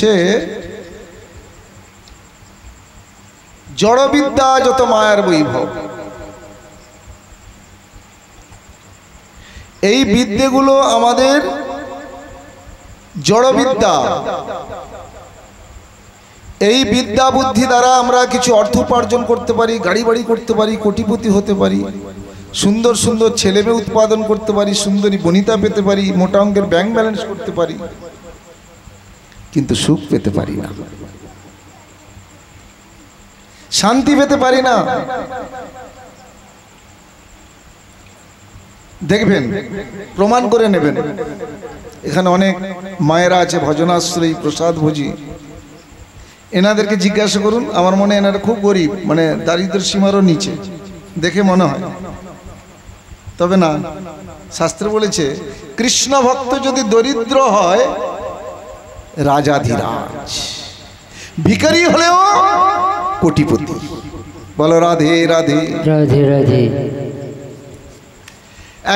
বলছে জড়বিদ্যা যত মায়ার বৈভব, এই বিদ্যেগুলো আমাদের জড়বিদ্যা। এই বিদ্যা বুদ্ধি দ্বারা আমরা কিছু অর্থ উপার্জন করতে পারি, গাড়ি বাড়ি করতে পারি, কোটিপতি হতে পারি, সুন্দর সুন্দর ছেলেমেয়ে উৎপাদন করতে পারি, সুন্দরী বনিতা পেতে পারি, মোটা অঙ্কের ব্যাংক ব্যালেন্স করতে পারি, কিন্তু সুখ পেতে পারি না, শান্তি পেতে পারি না। দেখবেন, প্রমাণ করে নেবেন। এখানে অনেক মায়েরা আছে ভজনাশ্রয়ী, প্রসাদ ভোজী, এনাদেরকে জিজ্ঞাসা করুন। আমার মনে হয় এনারা খুব গরিব, মানে দারিদ্র সীমারও নিচে দেখে মনে হয়। তবে না, শাস্ত্রে বলেছে কৃষ্ণ ভক্ত যদি দরিদ্র হয় রাজাধিরাজ, ভিখারি হলেও কোটিপতি। বলো রাধে রাধে রাধে রাধে।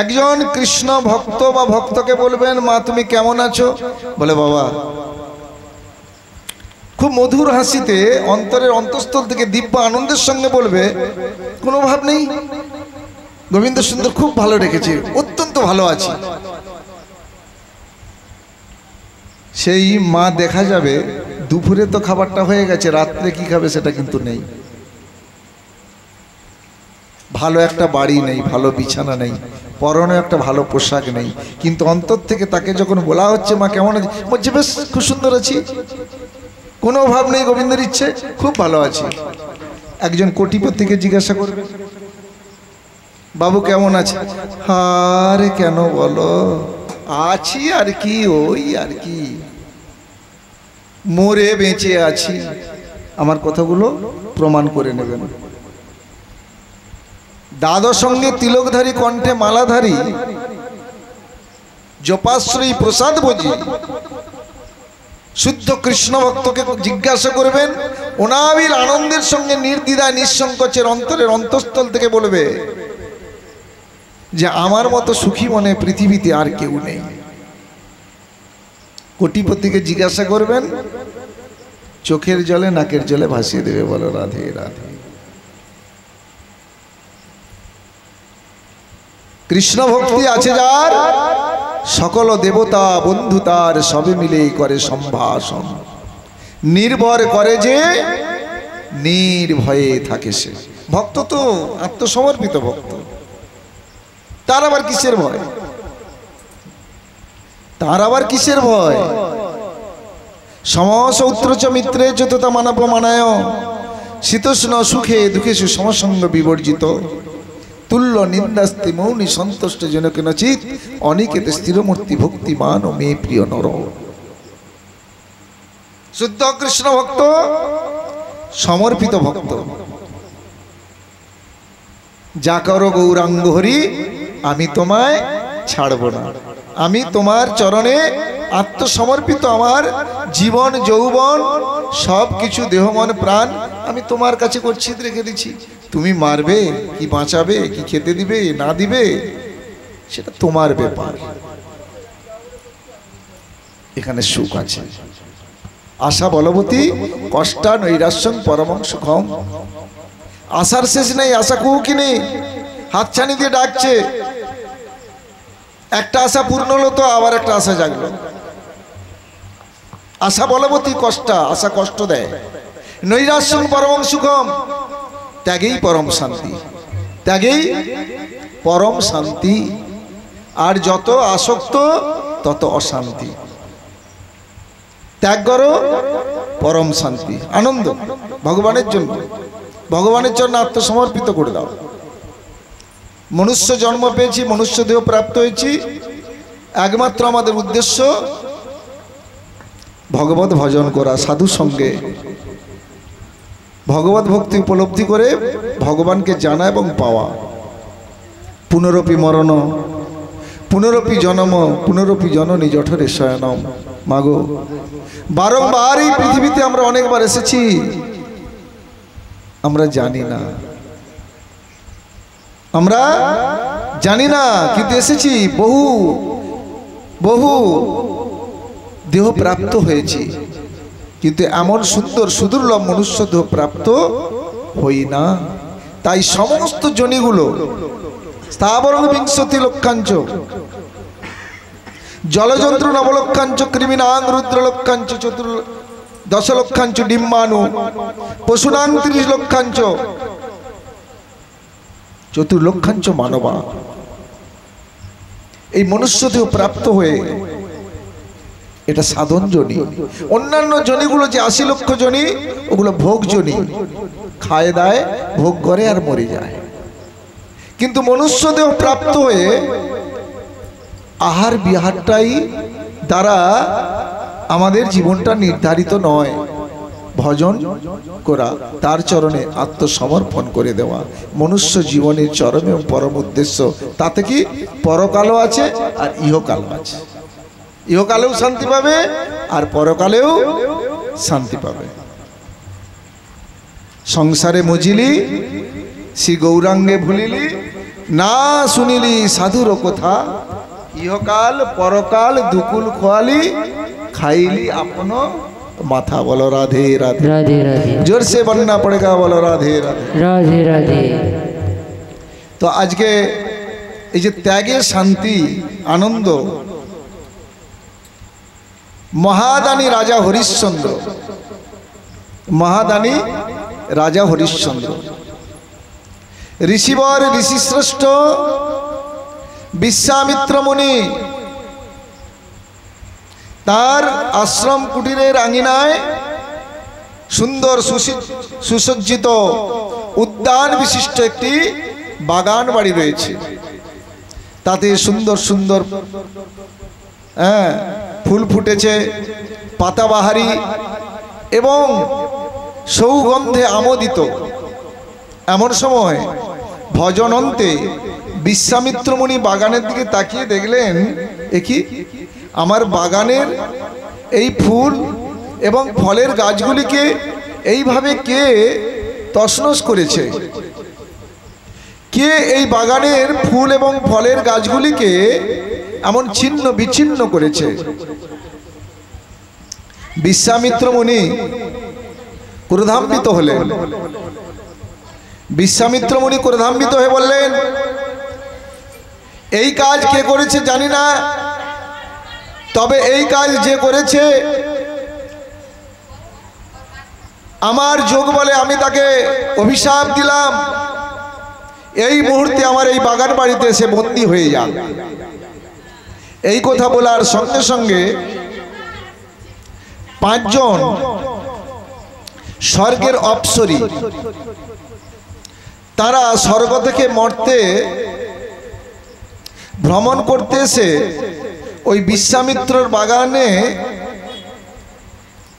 একজন কৃষ্ণ ভক্ত বা ভক্তকে বলবেন, মা তুমি কেমন আছো? বলে বাবা, খুব মধুর হাসিতে অন্তরের অন্তঃস্থল থেকে দিব্য আনন্দের সঙ্গে বলবে, কোনো ভাব নেই, গোবিন্দ সুন্দর খুব ভালো রেখেছে, অত্যন্ত ভালো আছে। সেই মা দেখা যাবে দুপুরে তো খাবারটা হয়ে গেছে, রাত্রে কি খাবে সেটা কিন্তু নেই। ভালো একটা বাড়ি নেই, ভালো বিছানা নেই, পরনে একটা ভালো পোশাক নেই, কিন্তু অন্তর থেকে তাকে যখন বলা হচ্ছে মা কেমন আছে, বলছে বেশ খুব সুন্দর আছি, কোনো অভাব নেই, গোবিন্দের ইচ্ছে খুব ভালো আছে। একজন কোটিপতিকে জিজ্ঞাসা করবে, বাবু কেমন আছে? আরে কেন বলো, আছি আর কি, ওই আর কি, মরে বেঁচে আছি। আমার কথাগুলো প্রমাণ করে নেবেন। দ্বাদশ সঙ্গে তিলকধারী, কণ্ঠে মালাধারী, জপাশ্রয়ী, প্রসাদ ভোজী শুদ্ধ কৃষ্ণ ভক্তকে জিজ্ঞাসা করবেন, অনাবিল আনন্দের সঙ্গে নির্দ্বিধায় নিঃসংকোচের অন্তরের অন্তঃস্থল থেকে বলবে যে আমার মতো সুখী মনে পৃথিবীতে আর কেউ নেই। কোটিপতিকে জিজ্ঞাসা করবেন, চোখের জলে নাকের জলে ভাসিয়ে দেবে। বলো রাধে রাধে। কৃষ্ণ ভক্তি আছে যার, সকল দেবতা বন্ধু তার, সবে মিলে করে সম্ভাষণ, নির্ভর করে যে নির্ভয়ে থাকে সে। ভক্ত তো আত্মসমর্পিত ভক্ত, তার আবার কিসের ভয়? তার আবার কিসের ভয়? সমস উত্তরচ মিত্রে যততা মানব মানায়, শীতোষ্ণ সুখে দুঃখে সমসঙ্গ বিবর্জিত, তুল্য নিন্দাস্তি মৌনী সন্তুষ্ট জনকে নচিত, অনিকেতে স্থিরমূর্তি ভক্তিমান ও মে প্রিয় নর। শুদ্ধ কৃষ্ণ ভক্ত সমর্পিত ভক্ত। যা করো গৌরাঙ্গ হরি, আমি তোমায় ছাড়ব না, আমি তোমার চরণে আত্মসমর্পিত, আমার জীবন যৌবন সব কিছু, দেহ মন প্রাণ আমি তোমার কাছে গচ্ছিত রেখে দিচ্ছি। তুমি মারবে কি বাঁচাবে, কি খেতে দিবে না দিবে, সেটা তোমার ব্যাপার। এখানে সুখ আছে। আশা বলবতী কষ্টা নৈরাশ্যং পরমং সুখম। আশার শেষ নেই, আশা কুকি নেই, হাতছানি দিয়ে ডাকছে। একটা আশা পূর্ণ হলো তো আবার একটা আশা জাগলো। আশা বলবতী কষ্টা, আশা কষ্ট দেয়। নৈরাশ্যং পরমং সুখম, ত্যাগেই পরম শান্তি, ত্যাগেই পরম শান্তি। আর যত আসক্ত তত অশান্তি। ত্যাগ করো, পরম শান্তি, আনন্দ ভগবানের জন্য, ভগবানের জন্য আত্মসমর্পিত করে দাও। মনুষ্য জন্ম পেয়েছি, মনুষ্য দেহ প্রাপ্ত হয়েছি, একমাত্র আমাদের উদ্দেশ্য ভগবত ভজন করা, সাধু সঙ্গে ভগবত ভক্তি উপলব্ধি করে ভগবানকে জানা এবং পাওয়া। পুনরপি মরণ, পুনরপি জনম, পুনরপি জননী জঠরে শয়নম। মাগো, বারংবার এই পৃথিবীতে আমরা অনেকবার এসেছি, আমরা জানি না, আমরা জানি না, কিন্তু এসেছি, বহু বহু দেহ প্রাপ্ত হয়েছি, কিন্তু এমন সুন্দর সুদুর্লভ মনুষ্য দেহ প্রাপ্ত হই না। তাই সমস্ত জনিগুলো স্থাবরং বিংশতি লক্ষাঞ্চ, জলযন্ত্র নবলক্ষাঞ্চ, কৃমিনাং রুদ্রলক্ষাঞ্চ, দশলক্ষাঞ্চ ডিম্বাণু, পশুনাং 30 লক্ষাঞ্চ, চতুর্লক্ষাঞ্চ মানবা। এই মনুষ্য দেহ প্রাপ্ত হয়ে এটা সাধন জনি। অন্যান্য জনিগুলো যে 80 লক্ষ জনি, ওগুলো ভোগ জনি, খায় দায় ভোগ করে আর মরে যায়। কিন্তু মনুষ্য দেহ প্রাপ্ত হয়ে আহার বিহারটাই দ্বারা আমাদের জীবনটা নির্ধারিত নয়। ভজন করা, তার চরণে আত্মসমর্পণ করে দেওয়া মনুষ্য জীবনের চরম এবং পরম উদ্দেশ্য। তাতে কি পরকালও আছে আর ইহকালও আছে। ইহকালেও শান্তি পাবে আর পরকালেও শান্তি পাবে। সংসারে মজিলি শ্রী গৌরাঙ্গে ভুলিলি, না শুনিলি সাধুর কথা, ইহকাল পরকাল দুকুল খোয়ালি, খাইলি আপন মাথা। বলো রাধে রাধে राधे राधे जोर से बनना पड़ेगा, বলো রাধে রাধে राधे राधे। তো আজকে এই যে ত্যাগের শান্তি আনন্দ, মহাদানী রাজা হরিশ্চন্দ্র, মহাদানী রাজা হরিশ্চন্দ্র, ঋষিবর ঋষিশ্রেষ্ঠ বিশ্বামিত্র মুনি, তার আশ্রম কুটিরের আঙিনায় সুন্দর সুসজ্জিত উদ্যান বিশিষ্ট একটি বাগান বাড়ি রয়েছে। তাতে সুন্দর সুন্দর ফুল ফুটেছে, পাতাবাহারি এবং সৌগন্ধে আমোদিত। এমন সময় ভজনন্তে বিশ্বামিত্র মুনি বাগানের দিকে তাকিয়ে দেখলেন, একি আমার বাগানের এই ফুল এবং ফলের গাছগুলিকে এইভাবে কে তছনছ করেছে? কে এই বাগানের ফুল এবং ফলের গাছগুলিকে এমন ছিন্ন বিচ্ছিন্ন করেছে? বিশ্বামিত্র মুনি ক্রোধান্বিত হলেন। বিশ্বামিত্র মুনি ক্রোধান্বিত হয়ে বললেন, এই কাজ কে করেছে জানি না, তবে এই কাজ যে করেছে আমার যোগ বলে আমি তাকে অভিশাপ দিলাম, এই মুহূর্তে আমার এই বাগান বাড়িতে এসে বন্দী হয়ে যান। এই কথা বলার সঙ্গে সঙ্গে 5 জন স্বর্গের অপ্সরী, তারা স্বর্গ থেকে মর্তে ভ্রমণ করতে এসে ওই বিশ্বামিত্রর বাগানে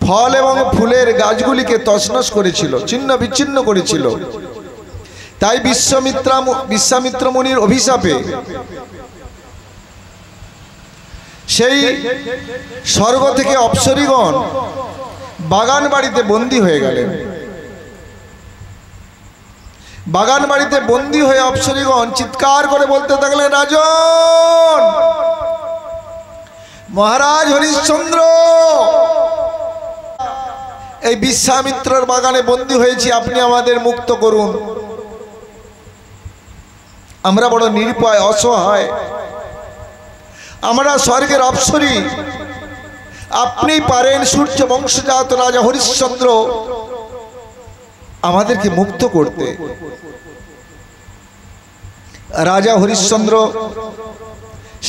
ফল এবং ফুলের গাছগুলিকে তছনছ করেছিল, ছিন্ন বিচ্ছিন্ন করেছিল। তাই বিশ্বামিত্র মুনির অভিশাপে সেই স্বর্গ থেকে অপ্সরীগণ বাগান বাড়িতে বন্দী হয়ে গেলেন। বাগান বাড়িতে বন্দী হয়ে অপ্সরীগণ চিৎকার করে বলতে থাকলেন, রাজন, মহারাজ হরিশ্চন্দ্র, এই বিশ্বামিত্রর বাগানে বন্দী হয়েছি, আপনি আমাদের মুক্ত করুন। আমরা বড় নিরুপায় অসহায়, আমরা স্বর্গের অপ্সরী, আপনি পারেন সূর্য বংশজাত রাজা হরিশ্চন্দ্র আমাদেরকে মুক্ত করতে। রাজা হরিশ্চন্দ্র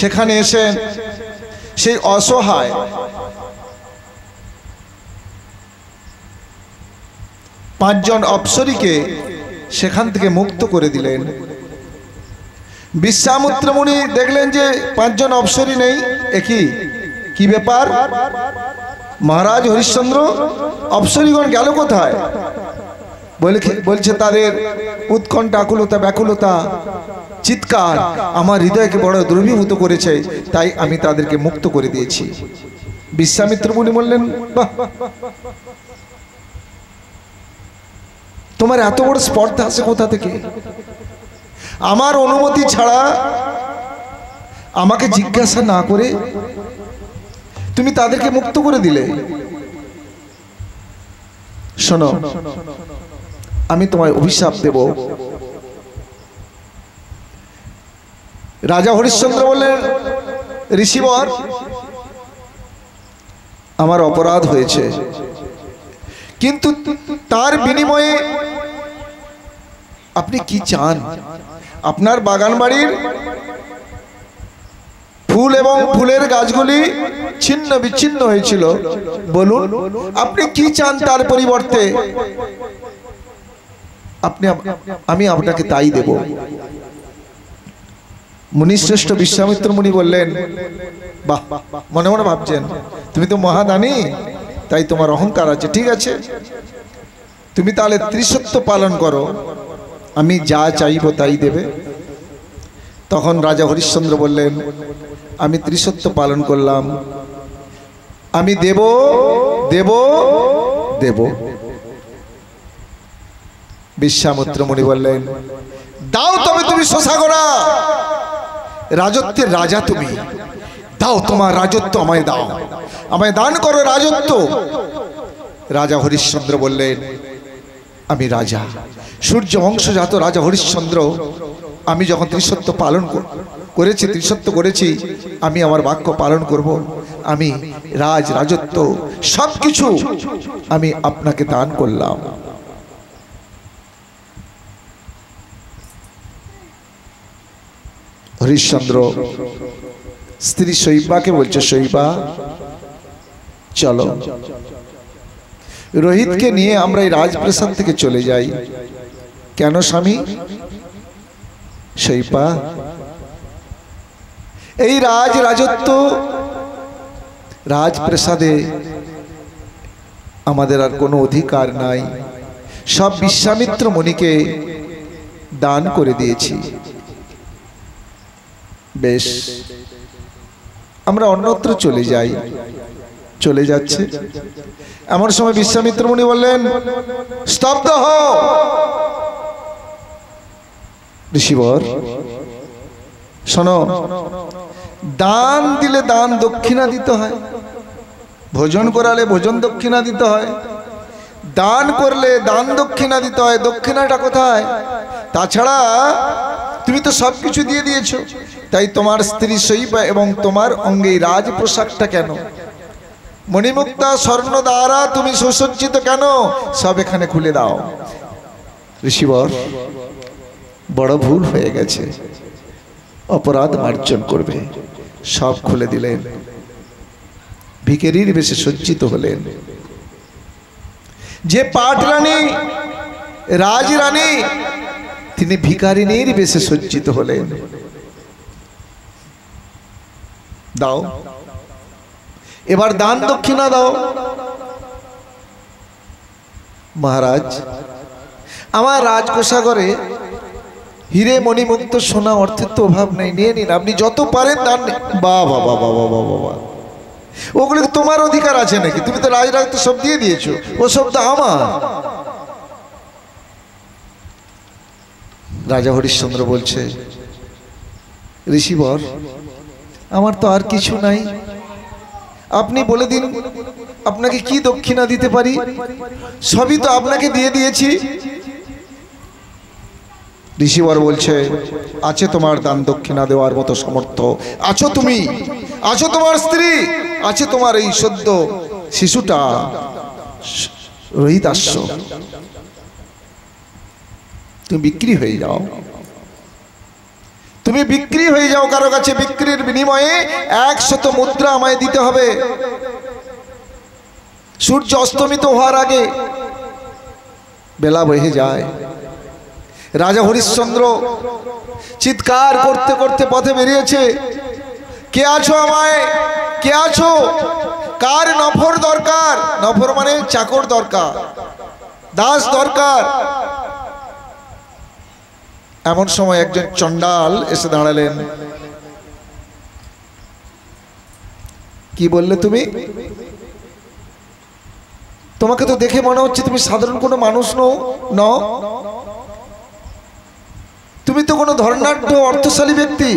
সেখানে এসে সেই অসহায় 5 জন অপ্সরীকে সেখান থেকে মুক্ত করে দিলেন। বিশ্বামিত্র মুনি দেখলেন যে 5 জন অপ্সরী নেই, কি ব্যাপার? মহারাজ হরিশ্চন্দ্র, অপ্সরীগণ গেল কোথায়? বলছে তাদের উৎকণ্ঠা, আকুলতা, ব্যাকুলতা, চিৎকার আমার হৃদয়কে বড় দ্রবীভূত করেছে, তাই আমি তাদেরকে মুক্ত করে দিয়েছি। বিশ্বামিত্র মুনি বললেন, বাহ, তোমার এত বড় স্পর্ধা আছে কোথা থেকে? আমার অনুমতি ছাড়া, আমাকে জিজ্ঞাসা না করে তুমি তাদেরকে মুক্ত করে দিলে। শোনো, আমি তোমায় অভিশাপ দেব। রাজা হরিশ্চন্দ্র বললেন, ঋষিবর, আমার অপরাধ হয়েছে, কিন্তু তার বিনিময়ে আপনি কি চান? আপনার বাগান বাড়ির ফুল এবং ফুলের গাছগুলি ছিন্ন বিচ্ছিন্ন হয়েছিল, বলুন আপনি কি চান তার পরিবর্তে? আমি আপনাকে তাই দেব। মুনিশ্রেষ্ঠ বিশ্বামিত্র মুনি বললেন, বাহ, মনে মনে ভাবছেন তুমি তো মহাদানী, তাই তোমার অহংকার আছে, ঠিক আছে, তুমি তাহলে ত্রিসত্য পালন করো, আমি যা চাইব তাই দেবে। তখন রাজা হরিশ্চন্দ্র বললেন, আমি ত্রিসত্য পালন করলাম, আমি দেব দেব দেব। বিশ্বামিত্র মুনি বললেন, দাও তবে তুমি শশাগোরা, রাজত্বের রাজা তুমি, দাও তোমার রাজত্ব আমায় দাও, আমায় দান করো রাজত্ব। রাজা হরিশ্চন্দ্র বললেন, আমি রাজা, সূর্য বংশজাত রাজা হরিশ্চন্দ্র, আমি যখন ত্রিসত্য পালন করেছি, ত্রিসত্য করেছি, আমি আমার বাক্য পালন করব। আমি রাজত্ব সবকিছু আমি আপনাকে দান করলাম। হরিশ্চন্দ্র স্ত্রী শৈবাকে বলছে, শৈবা চলো, রোহিতকে নিয়ে আমরা এই রাজপ্রাসাদ থেকে চলে যাই। কেন স্বামী? শৈবা, এই রাজত্ব রাজপ্রাসাদে আমাদের আর কোনো অধিকার নাই, সব বিশ্বামিত্র মুনিকে দান করে দিয়েছি। বেশ, আমরা অন্যত্র চলে যাই। চলে যাচ্ছে এমন সময় বিশ্বামিত্র মুনি বললেন, স্তব্ধ হও। ঋষিবর শোনো, দান দিলে দান দক্ষিণা দিতে হয়, ভোজন করালে ভোজন দক্ষিণা দিতে হয়, দান করলে দান দক্ষিণা দিতে হয়। দক্ষিণাটা কোথায়? তাছাড়া তুমি তো সবকিছু দিয়ে দিয়েছো, তাই তোমার স্ত্রী শৈবা এবং তোমার অঙ্গে রাজ পোশাকটা কেন? মণিমুক্তা স্বর্ণ দ্বারা তুমি সুসজ্জিত কেন? সব এখানে খুলে দাও। ঋষিবর, বড় ভুল হয়ে গেছে, অপরাধ মার্জন করবে। সব খুলে দিলেন, ভিখারির বেশে সজ্জিত হলেন। যে পাটরানী রাজরানী, তিনি ভিখারিনীর বেশে সজ্জিত হলেন। দাও, এবার দান দক্ষিণা দাও। মহারাজ, আমার রাজকোষাগারে হিরে মণিমুক্ত সোনা অর্থের তো অভাব নেই, নিয়ে নিন, আপনি যত পারেন দান। বাবা বাবা বাবা বাবা, ওগুলো তোমার অধিকার আছে নাকি? তুমি তো রাজরাজ সব দিয়ে দিয়েছো, ও সব তো আমার। রাজা হরিশ্চন্দ্র বলছে, ঋষিবর, আমার তো আর কিছু নাই, আপনি বলে দিন আপনাকে কি দক্ষিণা দিতে পারি, সবই তো আপনাকে দিয়ে দিয়েছি। ঋষিবর বলছে, আছে তোমার দান দক্ষিণা দেওয়ার মতো সামর্থ্য, আছো তুমি, আছো তোমার স্ত্রী, আছে তোমার এই সদ্য শিশুটা রোহিতাশ্ব, তুমি বিক্রি হয়ে যাও, তুমি বিক্রি হয়ে যাও কারো কাছে। বিক্রির বিনিময়ে 100 মুদ্রা আমায় দিতে হবে, সূর্য অস্তমিত হওয়ার আগে। বেলা বহে যায়, রাজা হরিশ্চন্দ্র চিৎকার করতে করতে পথে বেরিয়েছে, কে আছো আমায়, কে আছো, কার নফর দরকার? নফর মানে চাকর দরকার, দাস দরকার। এমন সময় একজন চণ্ডাল এসে দাঁড়ালেন। কি বললে তুমি? তোমাকে তো দেখে মনে হচ্ছে তুমি সাধারণ কোনো মানুষ নও, তুমি তো কোনো ধর্নাঢ্য অর্থশালী ব্যক্তি।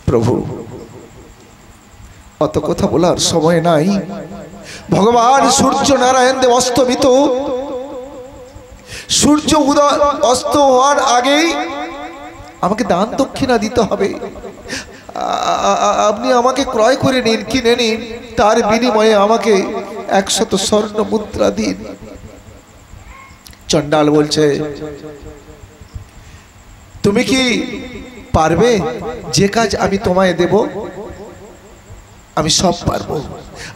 প্রভু, অত কথা বলার সময় নাই। ভগবান সূর্য নারায়ণ দেব অস্তমিত, সূর্য উদয় অস্ত হওয়ার আগেই আমাকে দান দক্ষিণা দিতে হবে। আপনি আমাকে ক্রয় করে নিন, কিনে নিন, তার বিনিময়ে আমাকে 100 স্বর্ণ মুদ্রা দিন। চণ্ডাল বলছে, তুমি কি পারবে? যে কাজ আমি তোমায় দেব আমি সব পারবো,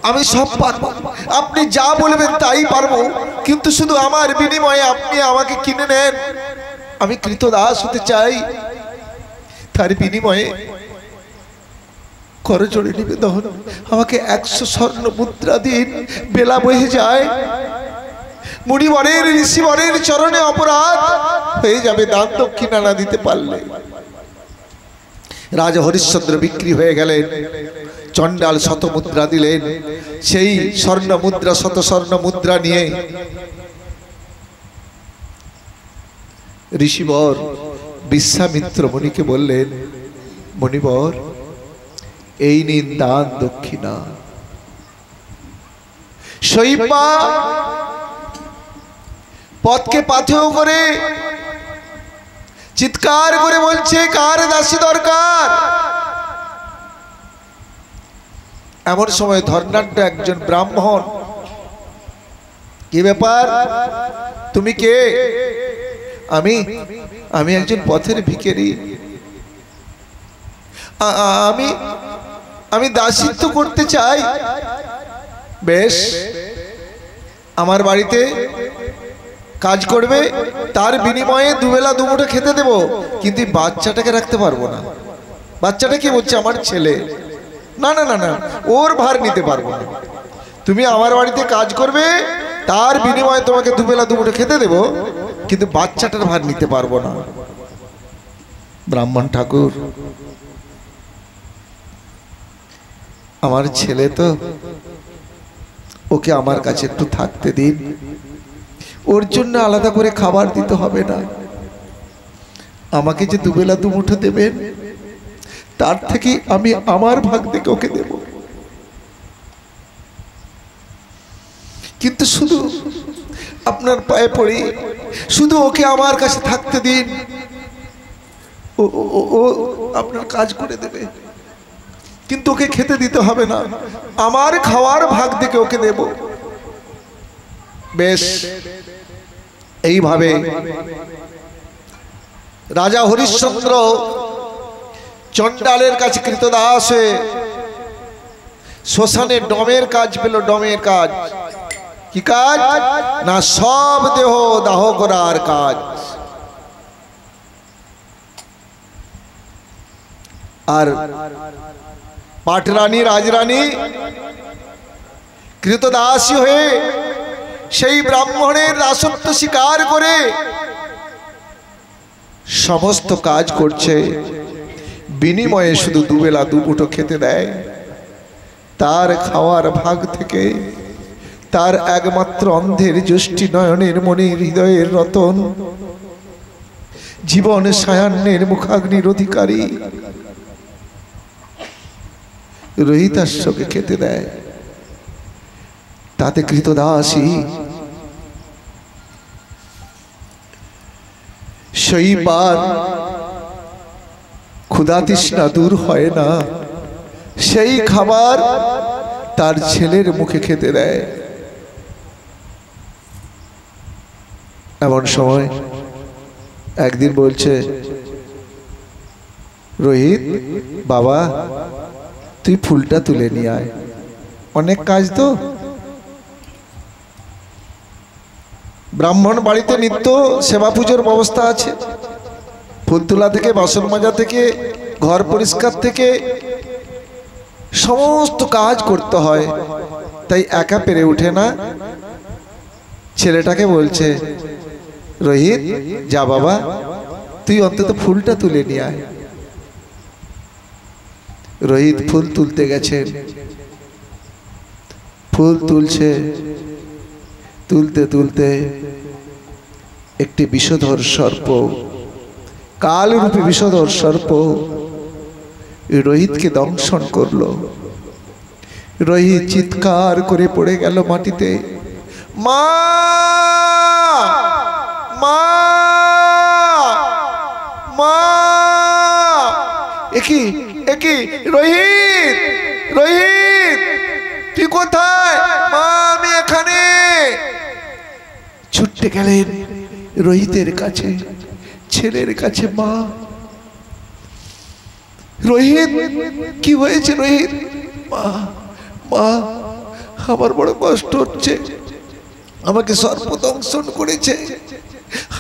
আমি সব পারবো। আপনি যা বলবেন তাই পারবো, কিন্তু শুধু আমার বিনিময়ে আপনি আমাকে কিনে নেন। আমি কৃতদাস হতে চাই, তার বিনিময়ে করজোড়ে নিবেদন, আমাকে 100 স্বর্ণ মুদ্রা দিন। বেলা বহে যায়, মুনিবরের ঋষিবরের চরণে অপরাধ হয়ে যাবে দান দক্ষিণা না দিতে পারলে। রাজা হরিশ্চন্দ্র বিক্রি হয়ে গেলেন। চণ্ডাল 100 মুদ্রা দিলেন। সেই স্বর্ণ মুদ্রা, 100 স্বর্ণ মুদ্রা নিয়ে ঋষিবর বিশ্বামিত্র মুনিকে বললেন, মুনিবর, এই নিন দান দক্ষিণা। শৈবা পথকে পাথেয় করে চিৎকার করে বলছে, কার দাসী দরকার? এমন সময় ধর্নাঢ্য একজন ব্রাহ্মণ, কি ব্যাপার, তুমি কে? আমি একজন পথের ভিখারি, আমি দাসিত্ব করতে চাই। বেশ, আমার বাড়িতে কাজ করবে, তার বিনিময়ে দুবেলা দুমুঠো খেতে দেব, কিন্তু বাচ্চাটাকে রাখতে পারবো না। বাচ্চাটা কি বলছে? আমার ছেলে। না না না না, ওর ভার নিতে পারবো না। তুমি আমার বাড়িতে কাজ করবে, তার বিনিময়ে তোমাকে দুবেলা দুমুঠো খেতে দেব, কিন্তু বাচ্চাটার ভার নিতে পারবো না। ব্রাহ্মণ ঠাকুর, আমার ছেলে তো, ওকে আমার কাছে একটু থাকতে দিন, ওর জন্য আলাদা করে খাবার দিতে হবে না। আমাকে যে দুবেলা দুমুঠো দেবেন, তার থেকে আমি আমার ভাগ থেকে ওকে দেব। কিন্তু শুধু আপনার পায়ে পড়ি, শুধু ওকে আমার কাছে থাকতে দিন, ও আপনার কাজ করে দেবে, কিন্তু ওকে খেতে দিতে হবে না, আমার খাওয়ার ভাগ থেকে ওকে দেব। বেশ, এইভাবে রাজা হরিশ্চন্দ্র চণ্ডালের কাছে কৃতদাস হয়ে শ্মশানে ডমের কাজ পেল। ডমের কাজ কি কাজ? না, সব দেহ দাহ করার কাজ। আর পাটরানী রাজরানী কৃতদাসী হয়ে সেই ব্রাহ্মণের দাসত্ব স্বীকার করে সমস্ত কাজ করছে, বিনিময়ে শুধু দুবেলা দুমুঠো খেতে দেয়। তার খাওয়ার ভাগ থেকে তার একমাত্র অন্ধের যষ্টি নয়নের মনির হৃদয়ের রতন, জীবন সায়ান্নের মুখাগ্নির অধিকারী রোহিতাশ্বকে খেতে দেয়। তাতে কৃতদাসী শৈবার ক্ষুধা তৃষ্ণা দূর হয় না, সেই খাবার তার ছেলের মুখে খেতে দেয়। এমন সময় একদিন বলছে, রোহিত বাবা, তুই ফুলটা তুলে নিয়ে আয়, অনেক কাজ তো। ব্রাহ্মণ বাড়িতে নিত্য সেবা পুজোর ব্যবস্থা আছে, ফুল তোলা থেকে বাসন মাজা থেকে ঘর পরিষ্কার থেকে সমস্ত কাজ করতে হয়, তাই একা পেরে ওঠে না। ছেলেটাকে বলছে, রোহিত যা বাবা, তুই অন্তত ফুলটা তুলে নিয়ে আয়। রোহিত ফুল তুলতে গেছেন, ফুল তুলছে, তুলতে তুলতে একটি বিষধর সর্প, কালরূপী বিষধর সর্প রোহিতকে দংশন করলো। রোহিত চিৎকার করে পড়ে গেল মাটিতে, মা মা মা। একি একি রোহিত, রোহিত তুই কোথায়? মা আমি এখানে। ছুটতে গেলেন রোহিতের কাছে, ছেলের কাছে। মা, রোহিত কি হয়েছে রোহিত? মা মা আমার বড় কষ্ট হচ্ছে, আমাকে সর্পদংশন করেছে,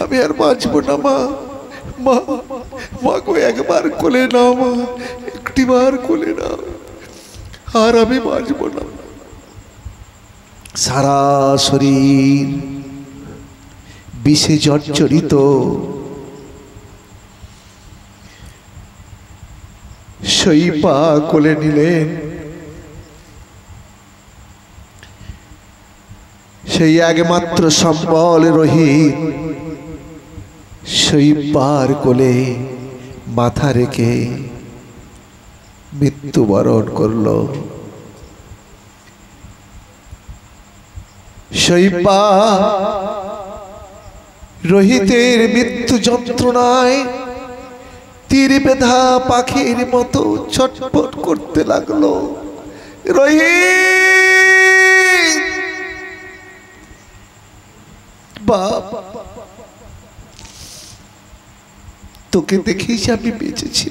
আমি আর বাঁচব না। মা মা মা গো একবার কোলে নাও, মা একটিবার কোলে নাও, আর আমি বাঁচব না। সারা শরীর বিষে জর্জরিত, সেই পা কোলে নিলেন। সেই একমাত্র সম্বল রোহিত সেই পার কোলে মাথা রেখে মৃত্যুবরণ করল। সেই পা রোহিতের মৃত্যু যন্ত্রণায় তীর বেধা পাখির মতো ছটফট করতে লাগলো। রোহিত বাপ, তোকে দেখেই আমি বেঁচেছি,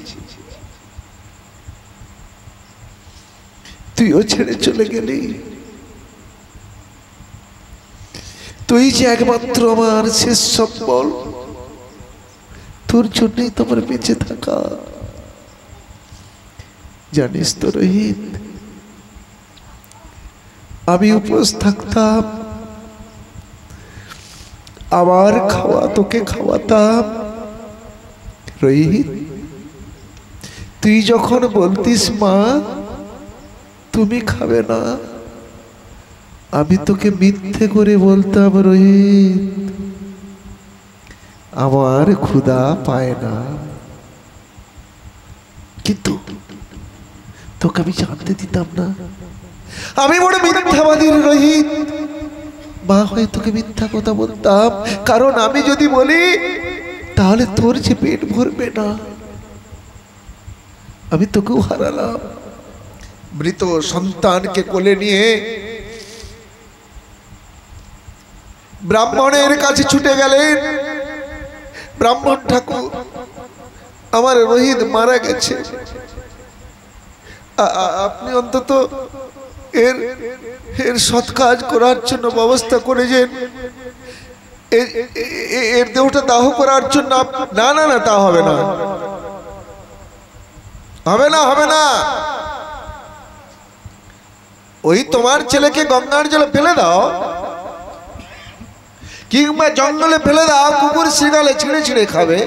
তুইও ছেড়ে চলে গেলি। তুই যে একমাত্র আমার শেষ সম্বল, তোর জন্যই তোমার বেঁচে থাকা। জানিস তো রোহিত, আমি উপোস থাকতাম, আমার খাওয়া তোকে খাওয়াতাম। রোহিত তুই যখন বলতিস মা তুমি খাবে না, আমি তোকে মিথ্যে করে বলতাম রোহিত আমার ক্ষুধা পায় না, কিন্তু তোকে আমি জানতে দিতাম না। আমি বড় মিথ্যাবাদী রোহিত, মা হয়ে তোকে মিথ্যা কথা বলতাম, কারণ আমি যদি বলি তাহলে তোর যে পেট ভরবে না। আমি তোকেও হারালাম। মৃত সন্তানকে কোলে নিয়ে ব্রাহ্মণের কাছে ছুটে গেলেন। ব্রাহ্মণ ঠাকুর, আমার রোহিত মারা গেছে, আপনি অন্তত এর সৎ কাজ করার জন্য ব্যবস্থা করেছেন, এর দেহটা দাহ করার জন্য। না না না, তা হবে না, হবে না, হবে না। ওই তোমার ছেলেকে গঙ্গার জলে ফেলে দাও, কিংবা জঙ্গলে ফেলে দাও, কুকুর শিগালে ছিঁড়ে ছিঁড়ে খাবে,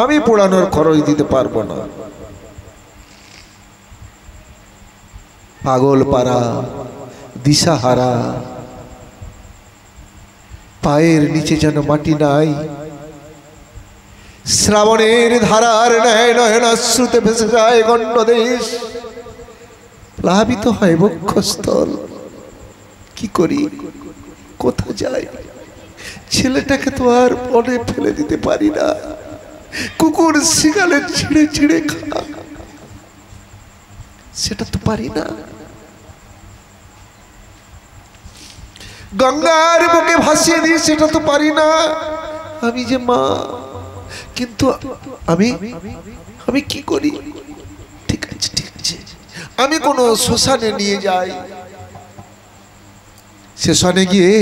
আমি পোড়ানোর খরচ দিতে পারবো না। পাগল পাড়া, দিশাহারা, পায়ের নিচে যেন মাটি নাই। শ্রাবণের ধারার ন্যায় নয়নাশ্রুতে ভেসে যায় গণ্ডদেশ, প্লাবিত হয় বক্ষস্থল। কি করি, কোথা যাই? ছেলেটাকে তো আর বনে ফেলে দিতে পারি না, কুকুর শিগালে ছিঁড়ে ছিঁড়ে খা, সেটা তো পারি না। গঙ্গার বুকে ভাসিয়ে দিই, সেটা তো পারি না। আমি যে মা, কিন্তু আমি কি করি? ঠিক আছে ঠিক আছে, আমি কোনো শ্মশানে নিয়ে যাই। শ্মশানে গিয়ে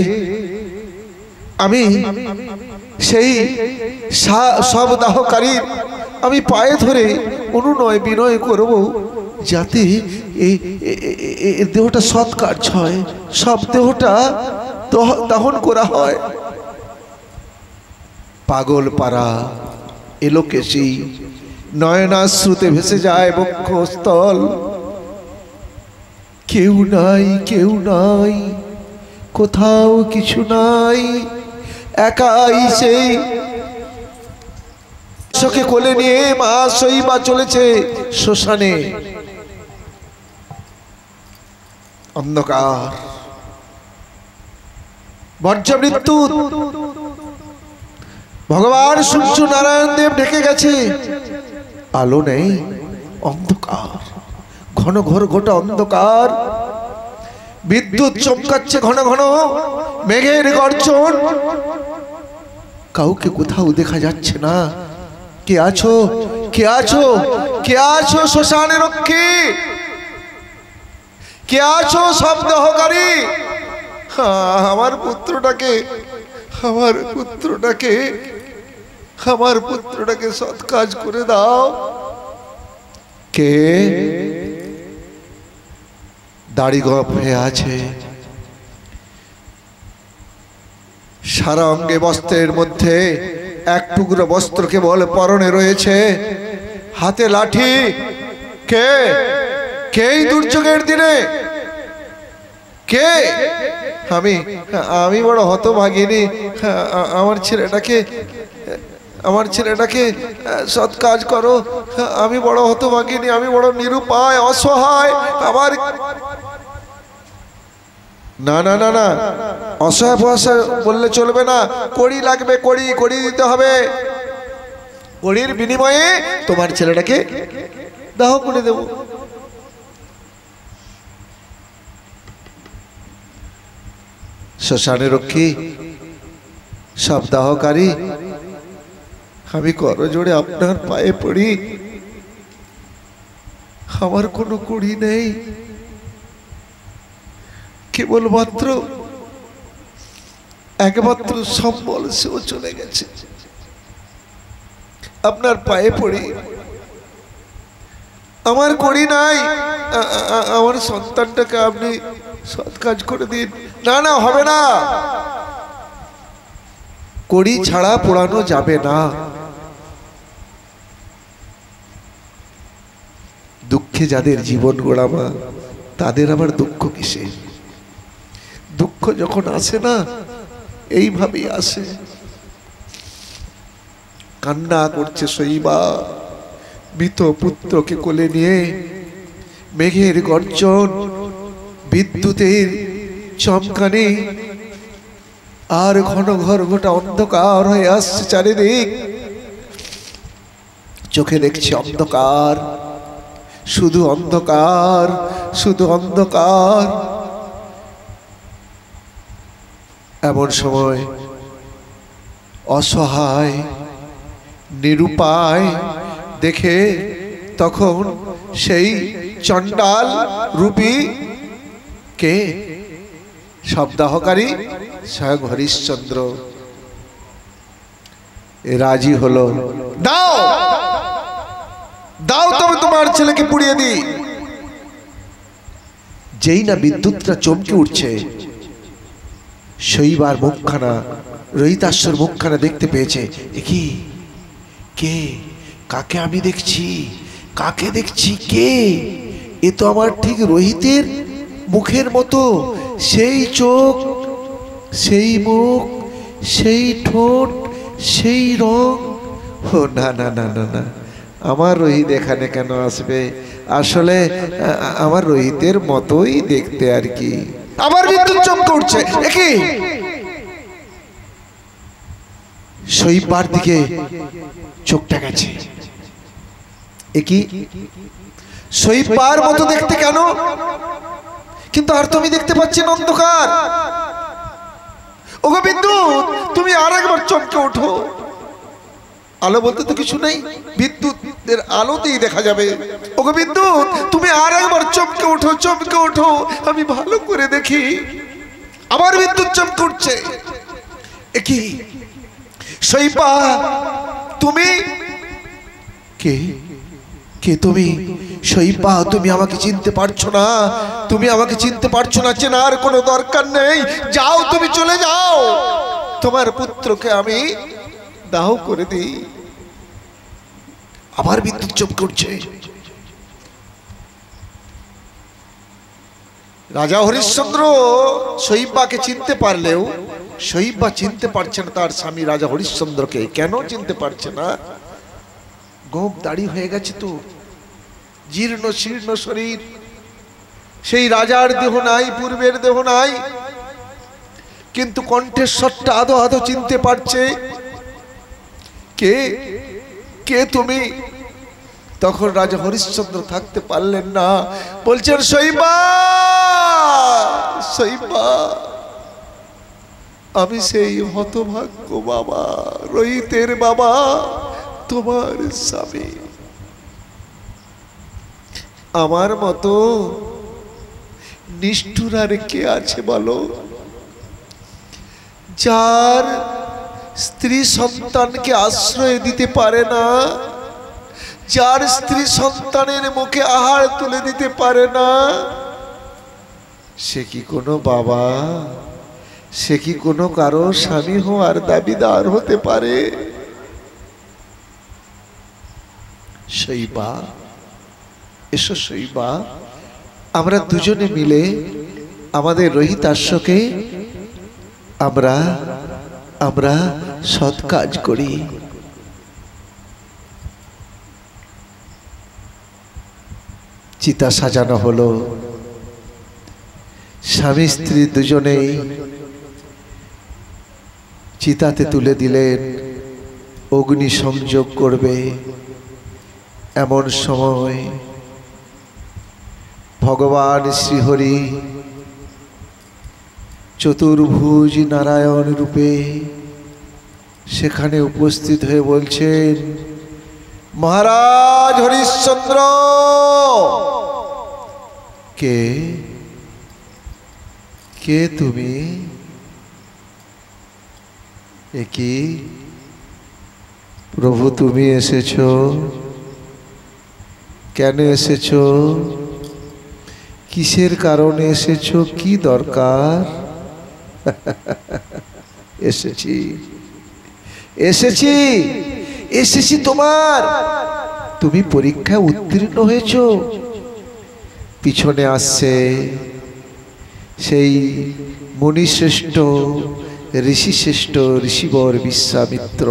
আমি সেই সব দাহকারীর আমি পায়ে ধরে অনুনয় বিনয় করব, যাতে এই দেহটা সৎ কার্য হয়, সব দেহটা দহন করা হয়। পাগল পাড়া এলোকেশী, নয়নাশ্রুতে ভেসে যায় বক্ষস্থল। কেউ নাই, কেউ নাই, কোথাও কিছু নাই, একাই সেই কোলে নিয়ে মা সইবা চলেছে শ্মশানে। অন্ধকার, বর্জ্য মৃত্যু। ভগবান সূর্য নারায়ণ দেব ঢেকে গেছে, আলো নেই, অন্ধকার, ঘন ঘোর গোটা অন্ধকার। বিদ্যুৎ চমকাচ্ছে ঘন ঘন, মেঘের গর্জন, কাউকে কোথাও দেখা যাচ্ছে না। কে আছো, কে আছো, কে আছো শ্মশানে রক্ষী, কে আছো শব্দহকারী? আমার পুত্রটাকে, আমার পুত্রটাকে, আমার পুত্রটাকে সৎ কাজ করে দাও। কে? দাড়ি গপ হয়ে আছে, সারা অঙ্গে বস্ত্রের মধ্যে এক টুকরো বস্ত্র কেবল পরনে রয়েছে, হাতে লাঠি। কে? কে এই দুর্যোগের দিনে? কে? আমি আমি বড় হতভাগিনী। আমার ছেলেটাকে, আমার ছেলেটাকে সৎ কাজ করো। আমি বড় হতভাগিনী, আমি বড় নিরুপায়, অসহায়। আমার না না না না, অসহায় ফসহায় বললে চলবে না। কড়ি লাগবে, কড়ি, কড়ি দিতে হবে। কড়ির বিনিময়ে তোমার ছেলেটাকে দাহ করে দেব। শ্মশানে রক্ষী, সব দাহকারী, আমি করজোড়ে আপনার পায়ে পড়ি। আমার কোনো কড়ি নেই, কেবলমাত্র একমাত্র সম্বল, সেও চলে গেছে। আপনার পায়ে পড়ি, আমার কড়ি নাই, আমার সন্তানটাকে আপনি সৎ কাজ করে দিন। না না, হবে না, কড়ি ছাড়া পোড়ানো যাবে না। দুঃখে যাদের জীবন গোড়াবা, তাদের আবার দুঃখ কিসে? দুঃখ যখন আসে না, এইভাবেই আসে। কান্না করছে শৈবা, মৃত পুত্রকে কোলে নিয়ে। মেঘের গর্জন, বিদ্যুতের চমকানি, আর ঘন ঘর গোটা অন্ধকার হয়ে আসছে চারিদিক। চোখে দেখছে অন্ধকার, শুধু অন্ধকার, শুধু অন্ধকার। এমন সময় অসহায়, নিরুপায় দেখে তখন সেই চণ্ডাল রূপী কে? শবদাহকারী স্বয়ং হরিশ্চন্দ্র রাজি হলো। দাও দাও, তবে তোমার ছেলেকে পুড়িয়ে দিই। যেই না বিদ্যুৎটা চমকে উঠছে, শৈবার মুখখানা, রোহিতাশ্বর মুখখানা দেখতে পেয়েছে। কি? কে? কাকে আমি দেখছি? কাকে দেখছি? কে? এ তো আমার ঠিক রোহিতের মুখের মতো, সেই চোখ, সেই মুখ, সেই ঠোঁট, সেই রং। ও না না না না না, আমার রোহিত এখানে কেন আসবে? আসলে আমার রোহিতের মতোই দেখতে আর কি। আবার বিদ্যুৎ চমকে উঠছে। কি? শৈবার দিকে চোখটা গেছে। কি? শৈবার মতো দেখতে কেন? কিন্তু আর তুমি দেখতে পাচ্ছেন অন্ধকার। ওগো বিদ্যুৎ, তুমি আর একবার চমকে ওঠো। আলো বলতে তো কিছু নেই, বিদ্যুতের আলোতেই দেখা যাবে। ওগো বিদ্যুৎ, তুমি আর একবার চমকে ওঠো, চমকে ওঠো, আমি ভালো করে দেখি। আবার বিদ্যুৎ চমকে উঠছে। কি? শৈবা, তুমি কে? কে তুমি? শৈবা, তুমি আমাকে চিনতে পারছো না? তুমি আমাকে চিনতে পারছো না? চেনার কোনো দরকার নেই, যাও, তুমি চলে যাও। তোমার পুত্রকে আমি দাহ করে দিই। আবার বিদ্যুৎ চমকে উঠছে। রাজা হরিশ্চন্দ্র শৈবাকে চিনতে পারলেও শৈবা চিনতে পারছে না তার স্বামী রাজা হরিশ্চন্দ্রকে। কেন চিনতে পারছে না? গোপ দাড়ি হয়ে গেছে তো, জীর্ণ শীর্ণ শরীর, সেই রাজার দেহ নাই, পূর্বের দেহ নাই, কিন্তু কণ্ঠস্বরটা আদো আদো চিনতে পারছে। কে কে তুমি? তখন রাজা হরিশ্চন্দ্র থাকতে পারলেন না, বলছেন সইবা, সইবা, আমি সেই হতভাগ্য বাবা, রোহিতের বাবা, তোমার স্বামী। আমার মতো নিষ্ঠুর আর কে আছে বলো? যার স্ত্রী সন্তানকে আশ্রয় দিতে পারে না, যার স্ত্রী সন্তানের মুখে আহার তুলে দিতে পারে না, সে কি কোনো বাবা? সে কি কোনো কারো স্বামী হওয়ার দাবিদার হতে পারে? শৈবা, এসো শৈবা, আমরা দুজনে মিলে আমাদের রোহিতাশ্বকে আমরা আমরা সৎ কাজ করি। চিতা সাজানো হলো, স্বামী স্ত্রী দুজনেই চিতাতে তুলে দিলেন, অগ্নি সংযোগ করবে। এমন সময় ভগবান শ্রীহরি চতুর্ভুজ নারায়ণ রূপে সেখানে উপস্থিত হয়ে বলছেন, মহারাজ হরিশ্চন্দ্র। কে কে তুমি? একি প্রভু, তুমি এসেছো? কেন এসেছো? কিসের কারণে এসেছো? কি দরকার? এসেছি এসেছি এসেছি তোমার, তুমি পরীক্ষায় উত্তীর্ণ হয়েছো। পিছনে আসছে সেই মুনিশ্রেষ্ঠ, ঋষিশ্রেষ্ঠ ঋষিবর বিশ্বামিত্র।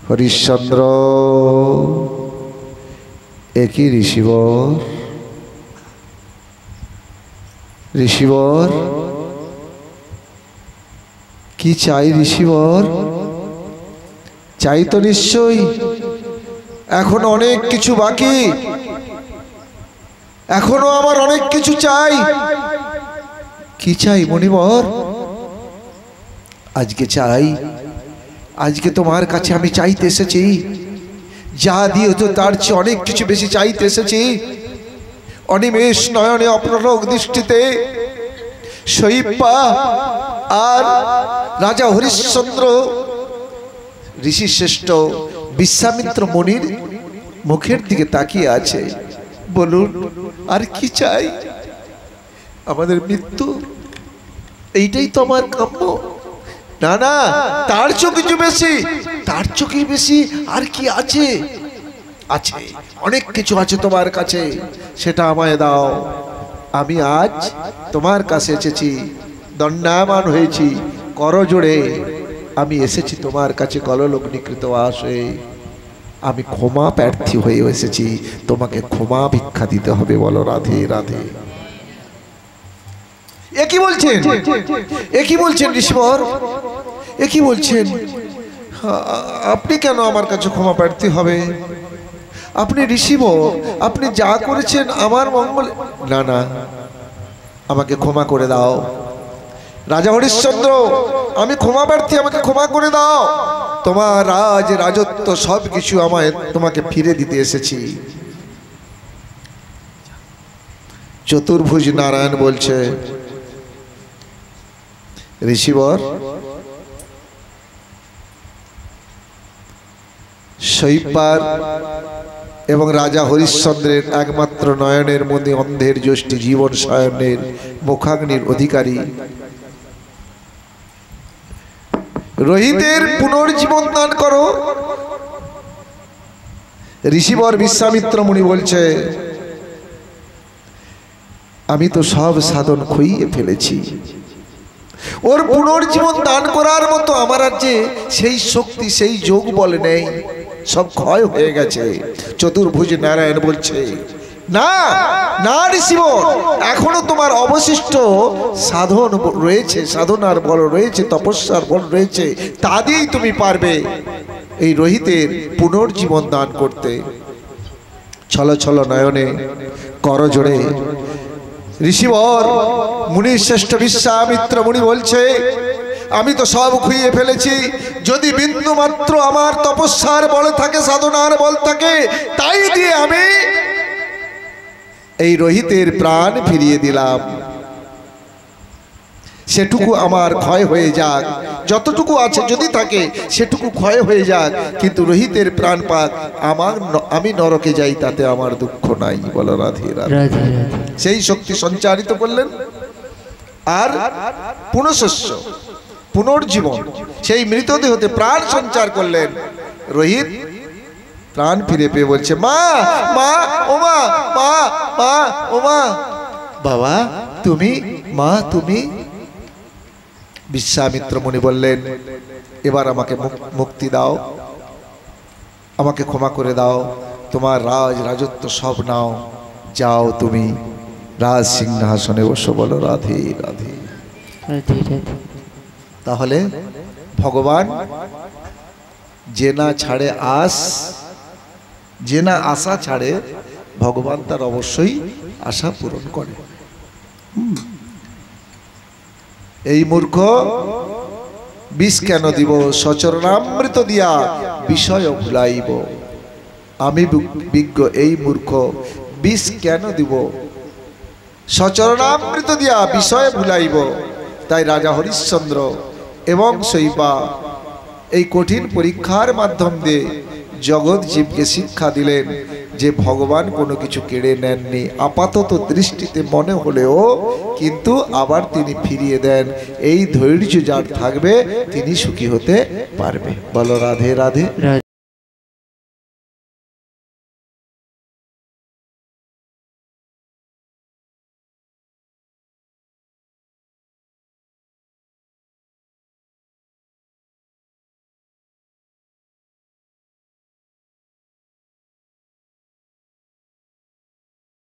হরিশ্চন্দ্র, একই ঋষিবর, ঋষিবর কি চাই? ঋষিবর চাই তো নিশ্চয়ই, এখন অনেক কিছু বাকি, এখনো আমার অনেক কিছু চাই। কি চাই মণিবর? আজকে চাই, আজকে তোমার কাছে আমি চাইতে এসেছি, যা দিয়ে তো তার চেয়ে অনেক কিছু বেশি চাইতে এসেছি। অনিমেষ নয়নে অপলক দৃষ্টিতে শৈবা আর রাজা হরিশ্চন্দ্র ঋষি শ্রেষ্ঠ বিশ্বামিত্র মুনির মুখের দিকে তাকিয়ে আছে। বলুন, আর কি চাই? আমাদের মৃত্যু, এইটাই তো আমার কাম্য। না না, তার চেয়ে কিছু বেশি, তার চেয়ে বেশি আর কি আছে? আছে, অনেক কিছু আছে তোমার কাছে, সেটা আমায় দাও। আমি আজ তোমার কাছে এসেছি, দণ্ডায়মান হয়েছি করজোড়ে, আমি এসেছি তোমার কাছে কললগ্নিকৃত আসে। আমি ক্ষমা প্রার্থী হয়ে এসেছি, তোমাকে ক্ষমা ভিক্ষা দিতে হবে। বলো রাধে রাধে। একই বলছেন, একই বলছেন ঋষিবর, একই বলছেন। আপনি কেন আমার কাছে ক্ষমা প্রার্থী হবে? আপনি ঋষিবর, আপনি যা করেছেন আমার মঙ্গল। না না, আমাকে ক্ষমা করে দাও রাজা হরিশ্চন্দ্র, আমি ক্ষমা প্রার্থী, আমাকে ক্ষমা করে দাও। তোমার রাজ রাজত্ব সব কিছু আমায় তোমাকে ফিরে দিতে এসেছি। চতুর্ভুজ নারায়ণ বলছে, ঋষিবর, শৈবার এবং রাজা হরিশ্চন্দ্রের একমাত্র নয়নের মধ্যে অন্ধের জ্যোষ্ঠী জীবন সায়নের মুখাগ্নির অধিকারী রোহিতের পুনর্জীবন দান করো। ঋষিবর বিশ্বামিত্র মুনি বলছে, আমি তো সব সাধন খুইয়ে ফেলেছি, ওর পুনর্জীবন দান করার মতো আমার রাজ্যে সেই শক্তি, সেই যোগ বল নেই, সব ক্ষয় হয়ে গেছে। চতুর্ভুজ নারায়ণ বলছে, না না ঋষিবর, এখনো তোমার অবশিষ্ট সাধন রয়েছে, সাধনার বল রয়েছে, তপস্যার বল রয়েছে, তা দিয়েই তুমি পারবে এই রোহিতের পুনর্জীবন দান করতে। ছল ছল নয়নে করজোড়ে ঋষিবর মুনির শ্রেষ্ঠ বিশ্বামিত্র মুনি বলছে, আমি তো সব খুইয়ে ফেলেছি, যদি বিন্দু মাত্র আমার তপস্যার বল থাকে, সাধনার বল থাকে, তাই দিয়ে আমি এই রোহিতের প্রাণ ফিরিয়ে দিলাম। সেটুকু আমার ক্ষয় হয়ে যাক, যতটুকু আছে যদি থাকে সেটুকু ক্ষয় হয়ে যাক, কিন্তু রোহিতের প্রাণ পাক, আমি নরকে যাই তাতে আমার দুঃখ নাই। বলো রাধে রাধে। সেই শক্তি সঞ্চারিত করলেন আর পুনঃশস্য পুনর্জীবন, সেই মৃতদেহতে প্রাণ সঞ্চার করলেন। রোহিত প্রাণ ফিরে পেয়ে বলছে, মা মা ও মা, মা মা ও মা, বাবা তুমি, মা তুমি। বিশ্বামিত্র মুনি বললেন, এবার আমাকে মুক্তি দাও, আমাকে ক্ষমা করে দাও, তোমার রাজত্ব সব নাও, যাও তুমি রাজ সিংহাসনে বসো। বলো রাধে রাধে। তাহলে ভগবান যে না ছাড়ে আস, যে না আশা ছাড়ে, ভগবান তার অবশ্যই আশা পূরণ করে। এই মূর্খ বিষ কেন দিব, সচরণামৃত দিয়া বিষয় ভুলাইব। আমি বিজ্ঞ এই মূর্খ বিষ কেন দিব, সচরণামৃত দিয়া বিষয় ভুলাইব। তাই রাজা হরিশ্চন্দ্র এবং শৈবা এই কঠিন পরীক্ষার মাধ্যম দিয়ে জগৎ জীবকে শিক্ষা দিলেন যে ভগবান কোনো কিছু কেড়ে নেননি, আপাতত দৃষ্টিতে মনে হলেও কিন্তু আবার তিনি ফিরিয়ে দেন। এই ধৈর্য যার থাকবে তিনি সুখী হতে পারবে। বলো রাধে রাধে।